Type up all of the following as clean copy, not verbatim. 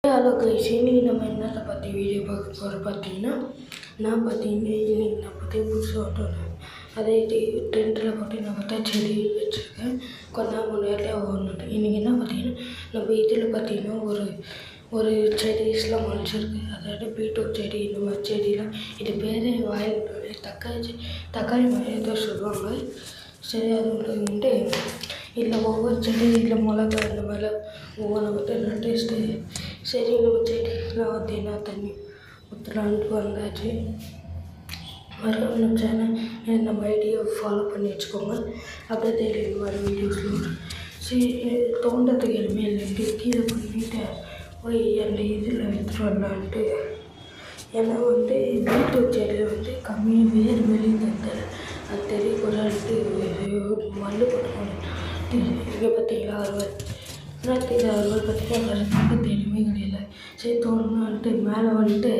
Hello guys, இன்றைக்கி நம்ம என்னத்தை பற்றி வீடியோ பார்க்க போகிறோம் பார்த்தீங்கன்னா, நான் பார்த்தீங்கன்னா இன்றைக்கி நான் பற்றி புதுசாக ஓட்டணும் அதே டென்ட்டில் போட்டு நான் பார்த்தா செடி வச்சுருக்கேன். கொஞ்ச நாள் முன்னாடியே ஓடணும். இன்றைக்கி என்ன பார்த்தீங்கன்னா, நம்ம இதில் பார்த்தீங்கன்னா ஒரு செடிஸ்லாம் முளைச்சிருக்கு. அதாவது பீட்ரூட் செடி, இந்த மாதிரி செடிலாம். இது பேரே வாயில் தக்காளி மாதிரி ஏதோ சொல்லுவாங்க. சரி, அது வந்துட்டு இல்லை ஒவ்வொரு செடி இல்லை மிளகா இந்த மாதிரிலாம் ஒவ்வொன்று வந்து நட்டுட்டு சரி நம்ம செடிக்கெலாம் பார்த்தீங்கன்னா தண்ணி ஊற்றலான்ட்டு வந்தாச்சு. மறுபடியும் நம்ம சேனல் நம்ம ஐடியா ஃபாலோ பண்ணி வச்சுக்கோங்க. அப்படியே டெய்லி இந்த மாதிரி வீடியோஸ் சரி தோண்டத்துக்கு எதுவுமே இல்லைன்ட்டு கீழே பண்ணிட்டு போய் அந்த இதில் எடுத்துகிட்டு வரலான்ட்டு. ஏன்னா வந்து பீட்ரூட் செடியில் வந்து கம்மியாக வேறு வெளியே தந்தது அது தெரியக்கூடாதுன்ட்டு மல்லு போட்டு போனேன். இங்கே பார்த்தீங்களா அறுவல் இது அறுவல் பார்த்தீங்கன்னா வரதுக்கு தெரியவே கிடையாது. சரி தோணுன்ட்டு மேலே வந்துட்டு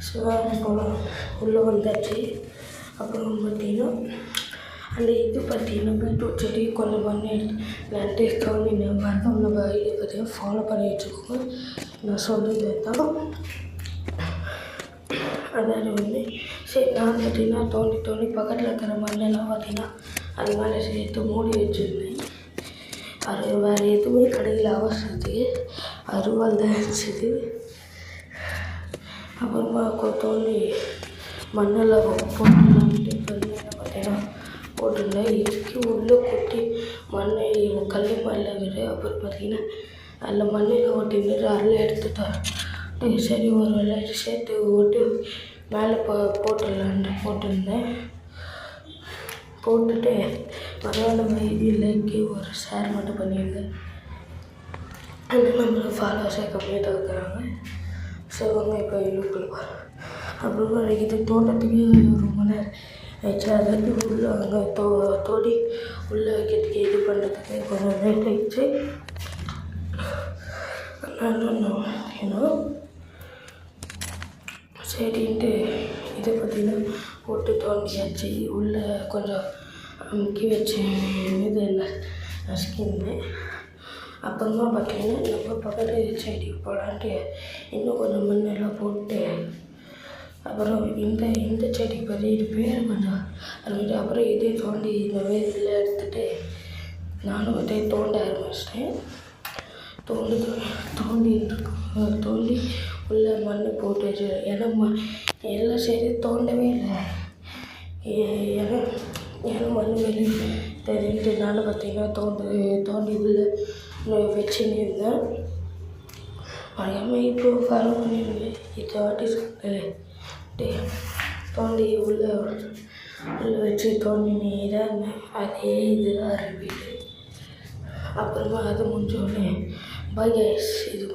சிவாங்க போகலாம் உள்ளே வந்தாச்சு. அப்புறம் பார்த்தீங்கன்னா அந்த இது பார்த்தீங்கன்னா பீட்ரூட் செடி கொஞ்சம் பண்ணி நட்டு தோண்டினு வரணும். நம்ம ஐடியா பார்த்தீங்கன்னா ஃபாலோ பண்ணி வச்சுக்கோங்க. நான் சொல்லுறது தான். அதாவது வந்து சரி நான் பார்த்தீங்கன்னா தோண்டி பக்கத்தில் இருக்கிற மண்ணெல்லாம் பார்த்தீங்கன்னா அது மேலே சேர்த்து மூடி வச்சுருந்தேன். அது வேறு எதுவுமே கடையில் அவசரத்துக்கு அறுவாள் தான் இருந்துச்சு. அப்புறமா தோண்டி மண்ணெல்லாம் போட்டுட்டு பார்த்தீங்கன்னா போட்டுருந்தேன். இதுக்கு உள்ளே கொட்டி மண்ணை கல் மண்ணில் விடு. அப்புறம் பார்த்தீங்கன்னா அதில் மண்ணில் ஒட்டிட்டு அதில் எடுத்துட்டேன். சரி ஒரு விளையாட்டு சேர்த்து ஓட்டு மேலே போட்டுடலான்ட்டு போட்டிருந்தேன். போட்டுட்டு பரவாயில்ல மைதிலைக்கு ஒரு ஷேர் மட்டும் பண்ணியிருந்தேன். ஆனால் நம்மளை ஃபாலோவர்ஸே கம்மியாக தான் இருக்கிறாங்க. சிவங்க இப்போ இழுக்குள்ள அப்புறமா இது தோட்டத்துக்கு ரொம்ப நேரம் ஆயிடுச்சு. அதாவது உள்ளே அங்கே தோடி உள்ளே வைக்கிறதுக்கு இது பண்ணுறதுக்கு கொஞ்சம் லேட் ஆகிடுச்சு. ஏன்னா சரின்ட்டு இதை பார்த்தீங்கன்னா போட்டு தோண்டியாச்சு. உள்ளே கொஞ்சம் முக்கி வச்சு இது நசுக்கின்னு. அப்புறமா பார்த்தீங்கன்னா நம்ம பக்கத்து செடிக்கு போகலான்ட்டு இன்னும் கொஞ்சம் மண்ணெல்லாம் போட்டு அப்புறம் இந்த செடிக்கு பற்றி இது பேர் கொஞ்சம் அது அப்புறம் இதே தோண்டி இந்த வேதியில் எடுத்துகிட்டு நானும் அதே தோண்ட ஆரம்பிச்சிட்டேன். தோண்டி உள்ளே மண் போட்டு வச்சு. ஏன்னா எல்லாம் சரி தோண்டவே இல்லை. ஏன்னா மண் வெளியே தெரிஞ்சுட்டு நானும் பார்த்தீங்கன்னா தோண்டி உள்ளே வச்சுன்னு இருந்தேன். அறியாமல் இப்போ ஃபாலோ பண்ணிடுவேன். இதை வாட்டி சொல்லுறேன். தோண்டி உள்ளே வச்சு தோண்டி நீராக இருந்தேன். அதே இதுதான் ரிப்பீட்டு. அப்புறமா அது முடிஞ்சோடனே பை கைஸ், இது